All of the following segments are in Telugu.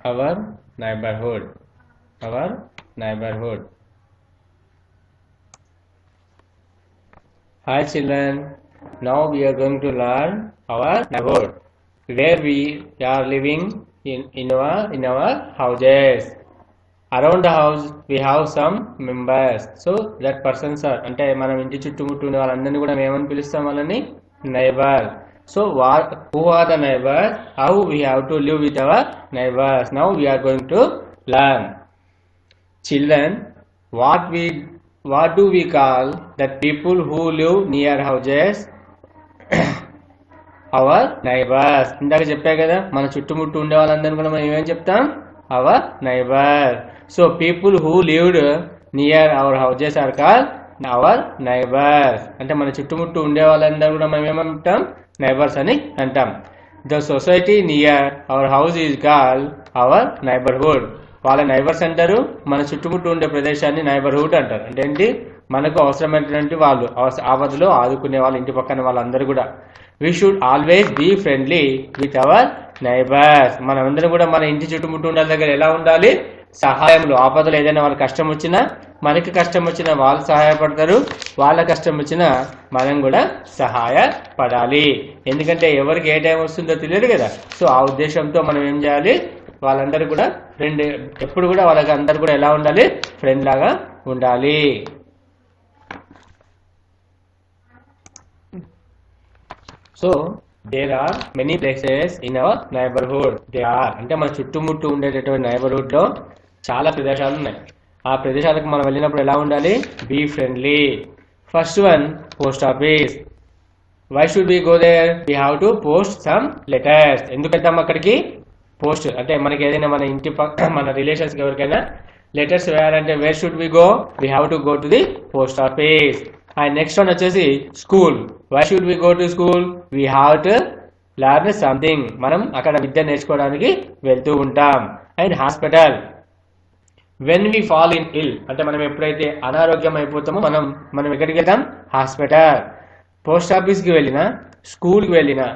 our neighborhood. Our neighborhood. Hi children, now we are going to learn our neighborhood, where we are living in our houses. Around the house we have some members. So that persons are అంటే మనం ఇంటి చుట్టుముట్టు ఉన్న వాళ్ళందరినీ కూడా ఏమని పిలుస్తాం? వాళ్ళని neighbor. So who are the neighbors? How we have to live with our neighbors? Now we are going to learn. Children, what do we call the people who live near houses? Our neighbors. ఇందాక చెప్పా కదా, మన చుట్టుముట్టు ఉండే వాళ్ళందరినీ కూడా మనం ఏమని చెప్తాం? Our neighbor. So people who lived near our houses are called our neighbors. అంటే మన చుట్టుముట్టు ఉండే వాళ్ళందరూ కూడా మనం ఏమంటాం? నైబర్స్ అని అంటాం. The society near our house is called our neighborhood. వాళ్ళ నైబర్స్ అంటారు, మన చుట్టుముట్టు ఉండే ప్రదేశాన్ని నైబర్హుడ్ అంటారు. అంటే ఏంటి? మనకు అవసరమైనటువంటి వాళ్ళు, ఆపదలో ఆదుకునే వాళ్ళు, ఇంటి పక్కన వాళ్ళందరూ కూడా. We should always be friendly with our neighbors. మనమందరం కూడా మన ఇంటి చుట్టుముట్టు ఉండే దగ్గర ఎలా ఉండాలి? సహాయంలో, ఆపదలు ఏదైనా వాళ్ళ కష్టం వచ్చినా, మనకి కష్టం వచ్చినా వాళ్ళు సహాయపడతారు, వాళ్ళ కష్టం వచ్చినా మనం కూడా సహాయపడాలి. ఎందుకంటే ఎవరికి ఏ టైం వస్తుందో తెలియదు కదా. సో ఆ ఉద్దేశంతో మనం ఏం చేయాలి? వాళ్ళందరూ కూడా ఫ్రెండ్, ఎప్పుడు కూడా వాళ్ళకి అందరు కూడా ఎలా ఉండాలి? ఫ్రెండ్ లాగా ఉండాలి. So there are many places in our neighbourhood. They are అంటే మన చుట్టుముట్టు ఉండేటటువంటి నైబర్హుడ్ లో చాలా ప్రదేశాలు ఉన్నాయి. ఆ ప్రదేశాలకు మనం వెళ్ళినప్పుడు ఎలా ఉండాలి? Be friendly. First one, post office. Why should we go there? We have to post some letters. ఎందుకు వెళ్తాం అక్కడికి? పోస్ట్ అంటే మనకి ఏదైనా మన ఇంటి మన రిలేషన్స్ ఎవరికైనా లెటర్స్ వేయాలంటే where should we go? We have to go to the post office. And next one వచ్చేసి school. Why should we go to school? We have to learn something. మనం అక్కడ విద్య నేర్చుకోవడానికి వెళ్తూ ఉంటాం. And hospital. When we fall in ill అంటే మనం ఎప్పుడైతే అనారోగ్యం అయిపోతామో మనం ఎక్కడికి వెళ్తాం? హాస్పిటల్. పోస్ట్ ఆఫీస్కి వెళ్ళినా, స్కూల్కి వెళ్ళినా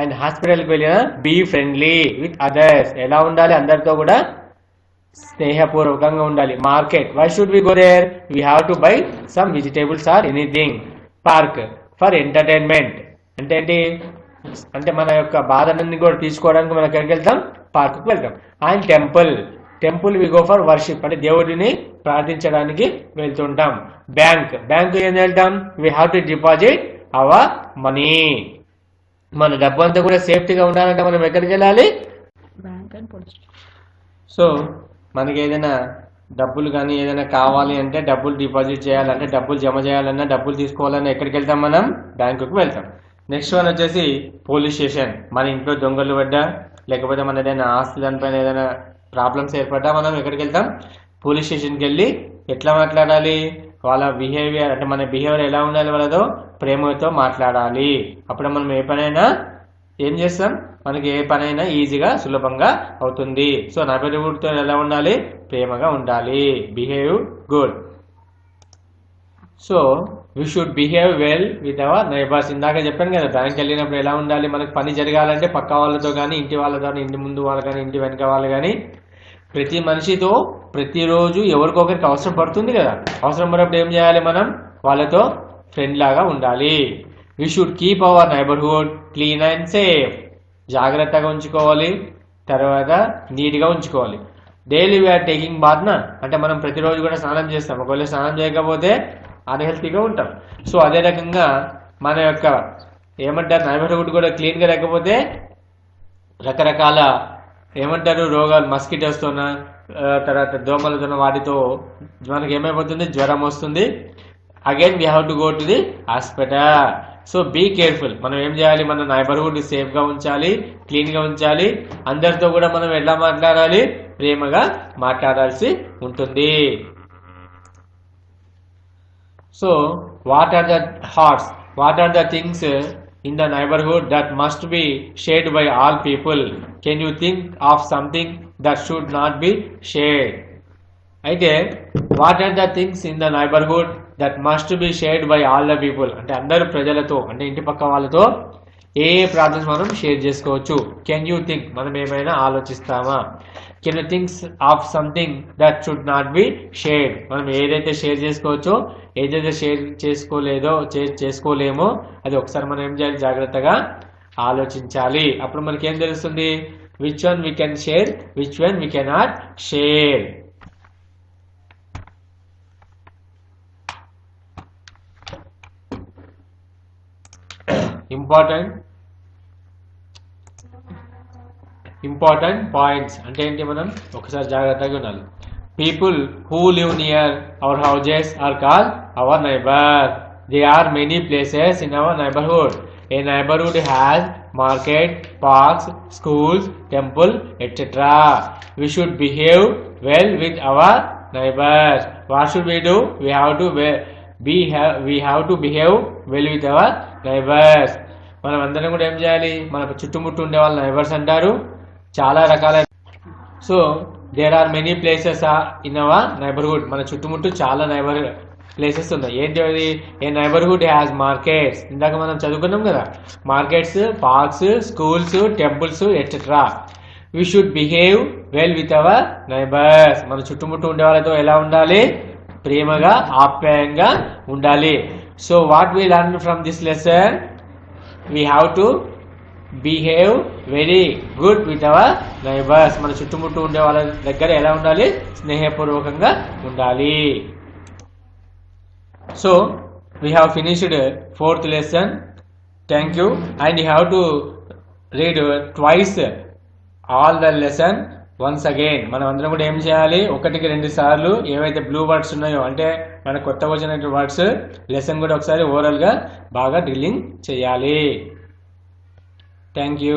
అండ్ హాస్పిటల్కి వెళ్ళినా బీ ఫ్రెండ్లీ విత్ అదర్స్. ఎలా ఉండాలి? అందరితో కూడా స్నేహపూర్వకంగా ఉండాలి. Market. Why should we go there? We have to buy some vegetables or anything. Park for entertainment. అంటే ఏంటి? అంటే మన యొక్క బాధలన్నీ కూడా తీసుకోవడానికి మనం ఎక్కడికి వెళ్తాం? పార్క్కి వెళ్తాం. And temple we go for worship అంటే దేవుడిని ప్రార్థించడానికి వెళ్తుంటాం. బ్యాంక్ ఏం వెళ్తాం? We have to deposit our money. మన డబ్బు అంతా కూడా సేఫ్టీగా ఉండాలంటే మనం ఎక్కడికి వెళ్ళాలి? Bank and post. సో మనకి ఏదైనా డబ్బులు కానీ ఏదైనా కావాలి అంటే, డబ్బులు డిపాజిట్ చేయాలంటే, డబ్బులు జమ చేయాలన్నా, డబ్బులు తీసుకోవాలన్నా ఎక్కడికి వెళ్తాం? మనం బ్యాంకుకి వెళ్తాం. నెక్స్ట్ వన్ వచ్చేసి పోలీస్ స్టేషన్. మన ఇంట్లో దొంగలు పడ్డా, లేకపోతే మన ఏదైనా ఆస్తి దానిపైన ఏదైనా ప్రాబ్లమ్స్ ఏర్పడ్డా మనం ఎక్కడికి వెళ్తాం? పోలీస్ స్టేషన్కి వెళ్ళి ఎట్లా మాట్లాడాలి? వాళ్ళ బిహేవియర్ అంటే మన బిహేవియర్ ఎలా ఉండాలి? వాళ్ళతో ప్రేమతో మాట్లాడాలి. అప్పుడు మనం ఏ పనైనా ఏం చేస్తాం? మనకి ఏ పనైనా ఈజీగా సులభంగా అవుతుంది. సో నైబర్హుడ్తో ఎలా ఉండాలి? ప్రేమగా ఉండాలి. Behave good. So we should behave well with our neighbours. ఇందాక చెప్పాను కదా, బ్యాంక్ వెళ్ళినప్పుడు ఎలా ఉండాలి? మనకు పని జరగాలంటే పక్క వాళ్ళతో కానీ, ఇంటి వాళ్ళతో కానీ, ఇంటి ముందు వాళ్ళు కానీ, ఇంటి వెనక వాళ్ళు కానీ, ప్రతి మనిషితో ప్రతిరోజు ఎవరికొకరికి అవసరం పడుతుంది కదా. అవసరం పడినప్పుడు ఏం చేయాలి? మనం వాళ్ళతో ఫ్రెండ్ లాగా ఉండాలి. We should keep our neighbourhood clean and safe. జాగ్రత్తగా ఉంచుకోవాలి, తర్వాత నీట్గా ఉంచుకోవాలి. డైలీ వీఆర్ టేకింగ్ బాత్ నా అంటే మనం ప్రతిరోజు కూడా స్నానం చేస్తాం. ఒకవేళ స్నానం చేయకపోతే అన్హెల్తీగా ఉంటాం. సో అదే రకంగా మన యొక్క ఏమంటారు? నైబర్హుడ్ కూడా క్లీన్గా లేకపోతే రకరకాల ఏమంటారు రోగాలు, మస్కిటోస్తోన, తర్వాత దోమలతో, వాటితో మనకి ఏమైపోతుంది? జ్వరం వస్తుంది. Again we have to go to the hospital. So be careful. మనం ఏం చేయాలి? మన నైబర్హుడ్ సేఫ్గా ఉంచాలి, క్లీన్గా ఉంచాలి. అందరితో కూడా మనం ఎలా మాట్లాడాలి? ప్రేమగా మాట్లాడాల్సి ఉంటుంది. So what are the things in the neighborhood that must be shared by all people? Can you think of something that should not be shared? అయితే what are the things in the neighborhood that must be shared by all the people? అంటే అందరు ప్రజలతో, అంటే ఇంటి పక్క వాళ్ళతో ఏ ప్రాబ్లమ్స్ మనం షేర్ చేసుకోవచ్చు. కెన్ యూ థింక్, మనం ఏమైనా ఆలోచిస్తామా. Can you thinks of something that should not be shared, మనం ఏదైతే షేర్ చేసుకోవచ్చో ఏదైతే షేర్ చేసుకోలేమో అది ఒకసారి మనం ఏం చేయాలి, జాగ్రత్తగా ఆలోచించాలి. అప్పుడు మనకి ఏం తెలుస్తుంది, which one we can share, which one we cannot share. Important points అంటే ఏంటి, మనం ఒకసారి జాగ్రత్తగా ఉండాలి. People who live near our houses are called our neighbour. They are many places in our neighbourhood. A neighbourhood has market, parks, schools, temple, etcetera. We should behave well with our neighbors. What should we do? We have to behave well with our neighbors. మనం అందరం కూడా ఏం చేయాలి, మన చుట్టుముట్టు ఉండే వాళ్ళ నైబర్స్ అంటారు. చాలా రకాలైన, so there are many places in our neighbourhood. మన చుట్టుముట్టు చాలా నైబర్ ప్లేసెస్ ఉన్నాయి. ఏంటి అది, ఏ నైబర్హుడ్ హ్యాస్ మార్కెట్స్, ఇందాక మనం చదువుకున్నాం కదా, markets, parks, schools, temples, etcetera. We should behave well with our neighbours. మన చుట్టుముట్టు ఉండే వాళ్ళతో ఎలా ఉండాలి, ప్రేమగా ఆప్యాయంగా ఉండాలి. So what we learn from this lesson, we have to behave very good with our neighbours. మన చుట్టుముట్టు ఉండే వాళ్ళ దగ్గర ఎలా ఉండాలి, స్నేహపూర్వకంగా ఉండాలి. So we have finished 4th lesson. Thank you. And you have to read twice all the lesson once again. మనం అందరం కూడా ఏం చేయాలి, 1-2 సార్లు ఏవైతే బ్లూ వర్డ్స్ ఉన్నాయో, అంటే మన కొత్తగా వచ్చిన వర్డ్స్ లెసన్ కూడా ఒకసారి ఓవరాల్ గా బాగా డ్రిల్లింగ్ చేయాలి. Thank you.